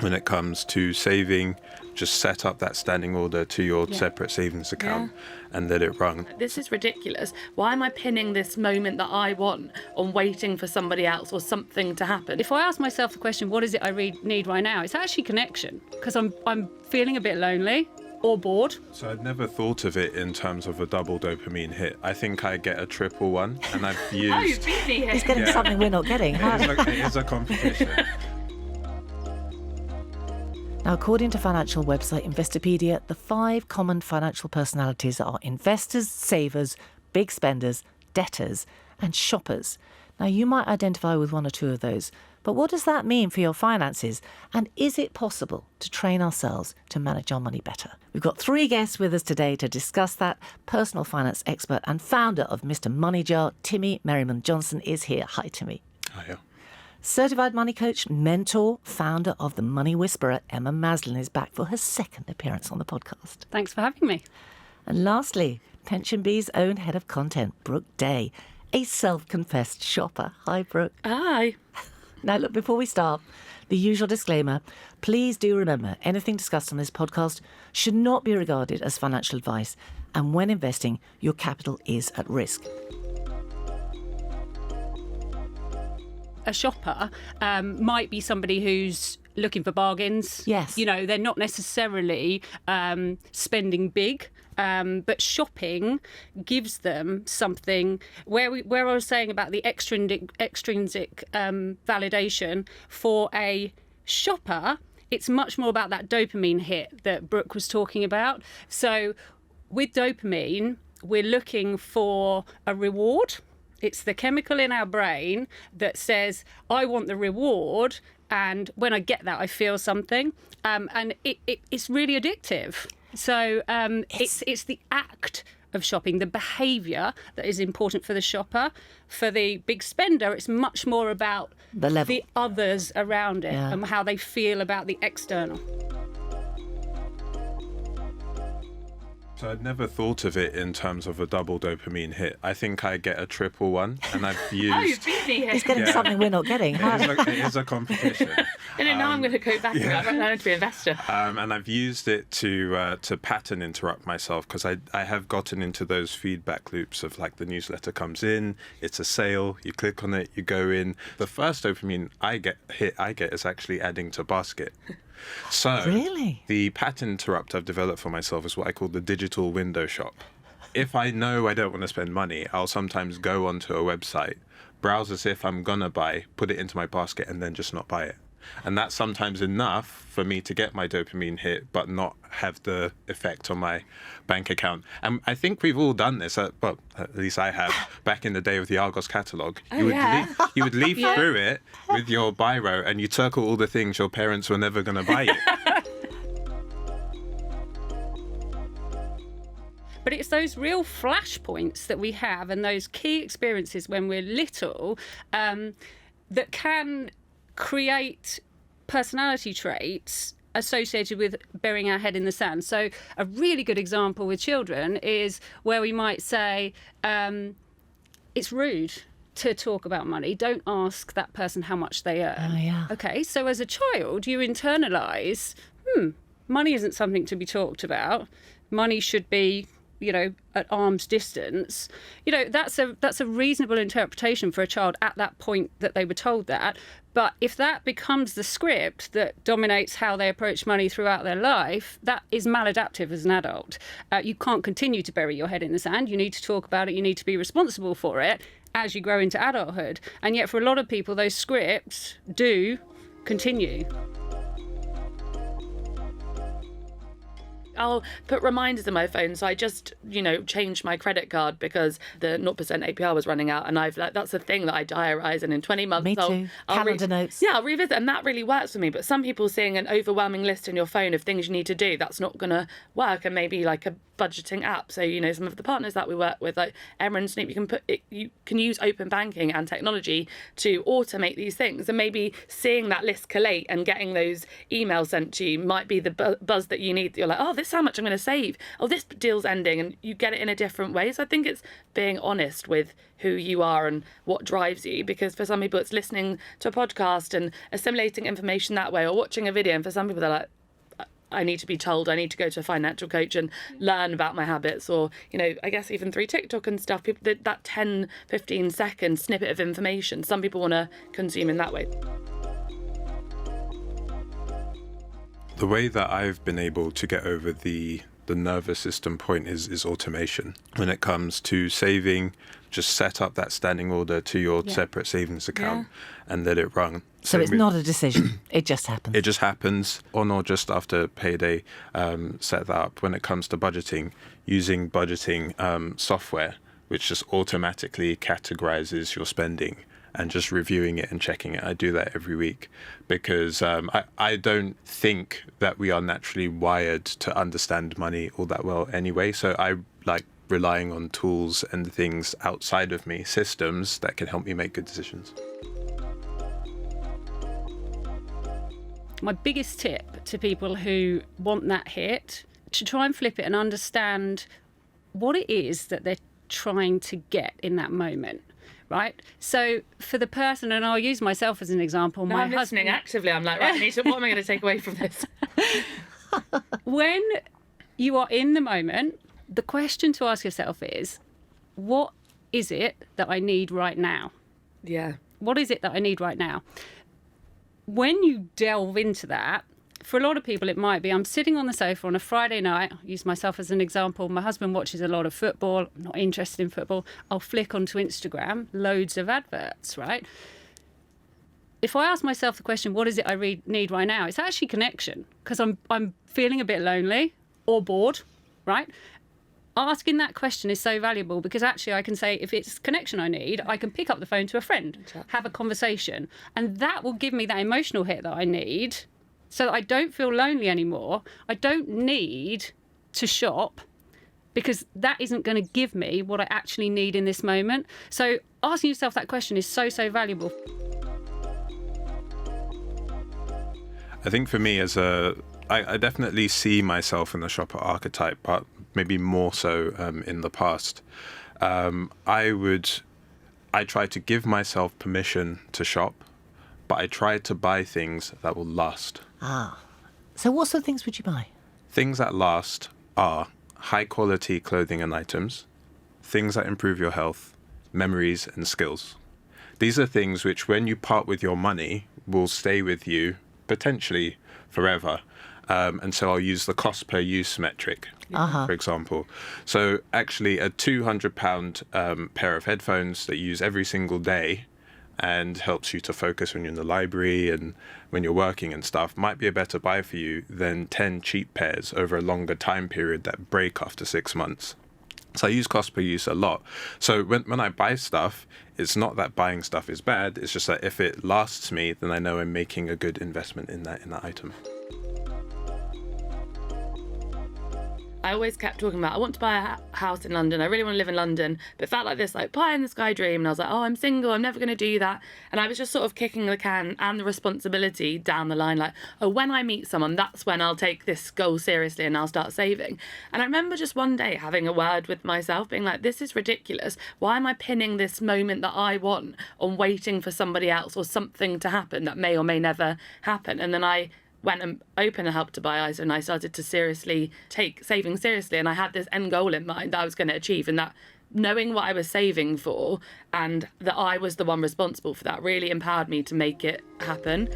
when it comes to saving, just set up that standing order to your separate savings account and let it run. This is ridiculous. Why am I pinning this moment that I want on waiting for somebody else or something to happen? If I ask myself the question, what is it I need right now? It's actually connection, because I'm feeling a bit lonely or bored. So I'd never thought of it in terms of a double dopamine hit. I think I get a triple one, and I've used... Oh, you beat me here. He's getting something we're not getting. It is a competition. Now, according to financial website Investopedia, the 5 common financial personalities are investors, savers, big spenders, debtors, and shoppers. Now, you might identify with one or two of those, but what does that mean for your finances? And is it possible to train ourselves to manage our money better? We've got 3 guests with us today to discuss that. Personal finance expert and founder of Mr. MoneyJar, Timi Merriman-Johnson, is here. Hi, Timi. Hiya. Certified money coach, mentor, founder of The Money Whisperer, Emma Maslin, is back for her 2nd appearance on the podcast. Thanks for having me. And lastly, PensionBee's own head of content, Brooke Day, a self-confessed shopper. Hi, Brooke. Hi. Now, look, before we start, the usual disclaimer, please do remember anything discussed on this podcast should not be regarded as financial advice, and when investing, your capital is at risk. A shopper might be somebody who's looking for bargains. Yes. You know, they're not necessarily spending big, but shopping gives them something. Where I was saying about the extrinsic validation for a shopper, it's much more about that dopamine hit that Brooke was talking about. So with dopamine, we're looking for a reward. It's the chemical in our brain that says, I want the reward, and when I get that, I feel something. And it's really addictive. So it's the act of shopping, the behaviour that is important for the shopper. For the big spender, it's much more about The level. the others around it and how they feel about the external. So I'd never thought of it in terms of a double dopamine hit. I think I get a triple one, and I've used... Oh, you beat me here. He's getting something we're not getting. It is a competition. And now I'm going to go back to that. I'm going to be an investor. And I've used it to pattern interrupt myself, because I have gotten into those feedback loops of, like, the newsletter comes in, it's a sale, you click on it, you go in. The first dopamine I get is actually adding to basket. So Really? The pattern interrupt I've developed for myself is what I call the digital window shop. If I know I don't want to spend money, I'll sometimes go onto a website, browse as if I'm going to buy, put it into my basket, and then just not buy it. And that's sometimes enough for me to get my dopamine hit, but not have the effect on my bank account. And I think we've all done this, well, at least I have, back in the day with the Argos catalogue. You would leaf through it with your biro, and you'd circle all the things your parents were never going to buy you. But it's those real flashpoints that we have and those key experiences when we're little that can create personality traits associated with burying our head in the sand. So a really good example with children is where we might say, it's rude to talk about money. Don't ask that person how much they earn. Oh, yeah. Okay, so as a child, you internalise, money isn't something to be talked about. Money should be, at arm's distance. That's a reasonable interpretation for a child at that point that they were told that. But if that becomes the script that dominates how they approach money throughout their life, that is maladaptive as an adult. You can't continue to bury your head in the sand. You need to talk about it. You need to be responsible for it as you grow into adulthood. And yet for a lot of people, those scripts do continue. I'll put reminders in my phone. So I just, changed my credit card because the 0% APR was running out. And that's a thing that I diarise. And in 20 months, Me too. Calendar notes. Yeah, I'll revisit. And that really works for me. But some people seeing an overwhelming list in your phone of things you need to do, that's not going to work. And maybe like a budgeting app. So, some of the partners that we work with, like Emma and Snoop, you can use open banking and technology to automate these things. And maybe seeing that list collate and getting those emails sent to you might be the buzz that you need. You're like, oh, this how much I'm going to save. Oh, this deal's ending, and you get it in a different way. So I think it's being honest with who you are and what drives you, because for some people it's listening to a podcast and assimilating information that way, or watching a video, and for some people they're like, I need to be told, I need to go to a financial coach and learn about my habits, or, you know, I guess even through TikTok and stuff, people, that 10, 15 second snippet of information, some people want to consume in that way. The way that I've been able to get over the nervous system point is automation. When it comes to saving, just set up that standing order to your separate savings account and let it run. So it's not a decision. It just happens. It just happens, or just after payday, set that up. When it comes to budgeting, using budgeting software, which just automatically categorizes your spending, and just reviewing it and checking it. I do that every week because I don't think that we are naturally wired to understand money all that well anyway. So I like relying on tools and things outside of me, systems that can help me make good decisions. My biggest tip to people who want that hit, to try and flip it and understand what it is that they're trying to get in that moment. Right. So for the person, and I'll use myself as an example. I'm listening actively. I'm like, right, Nisha, what am I going to take away from this? When you are in the moment, the question to ask yourself is, what is it that I need right now? Yeah. What is it that I need right now? When you delve into that, for a lot of people, it might be, I'm sitting on the sofa on a Friday night. I'll use myself as an example. My husband watches a lot of football. I'm not interested in football. I'll flick onto Instagram, loads of adverts, right? If I ask myself the question, what is it I need right now? It's actually connection, because I'm feeling a bit lonely or bored, right? Asking that question is so valuable, because actually I can say, if it's connection I need, I can pick up the phone to a friend, have a conversation, and that will give me that emotional hit that I need, so that I don't feel lonely anymore. I don't need to shop, because that isn't going to give me what I actually need in this moment. So asking yourself that question is so, so valuable. I think for me, I definitely see myself in the shopper archetype, but maybe more so in the past. I try to give myself permission to shop, but I try to buy things that will last. So what sort of things would you buy? Things that last are high quality clothing and items, things that improve your health, memories and skills. These are things which, when you part with your money, will stay with you potentially forever. And so I'll use the cost per use metric, for example. So actually a £200 pair of headphones that you use every single day and helps you to focus when you're in the library and when you're working and stuff might be a better buy for you than 10 cheap pairs over a longer time period that break after 6 months. So I use cost per use a lot. So when I buy stuff, it's not that buying stuff is bad. It's just that if it lasts me, then I know I'm making a good investment in that item. I always kept talking about, I want to buy a house in London. I really want to live in London. But it felt like this, like, pie in the sky dream. And I was like, oh, I'm single. I'm never going to do that. And I was just sort of kicking the can and the responsibility down the line. Like, oh, when I meet someone, that's when I'll take this goal seriously and I'll start saving. And I remember just one day having a word with myself, being like, this is ridiculous. Why am I pinning this moment that I want on waiting for somebody else or something to happen that may or may never happen? And then I went and opened a Help to Buy ISA, and I started to seriously take saving seriously, and I had this end goal in mind that I was going to achieve, and that knowing what I was saving for and that I was the one responsible for that really empowered me to make it happen.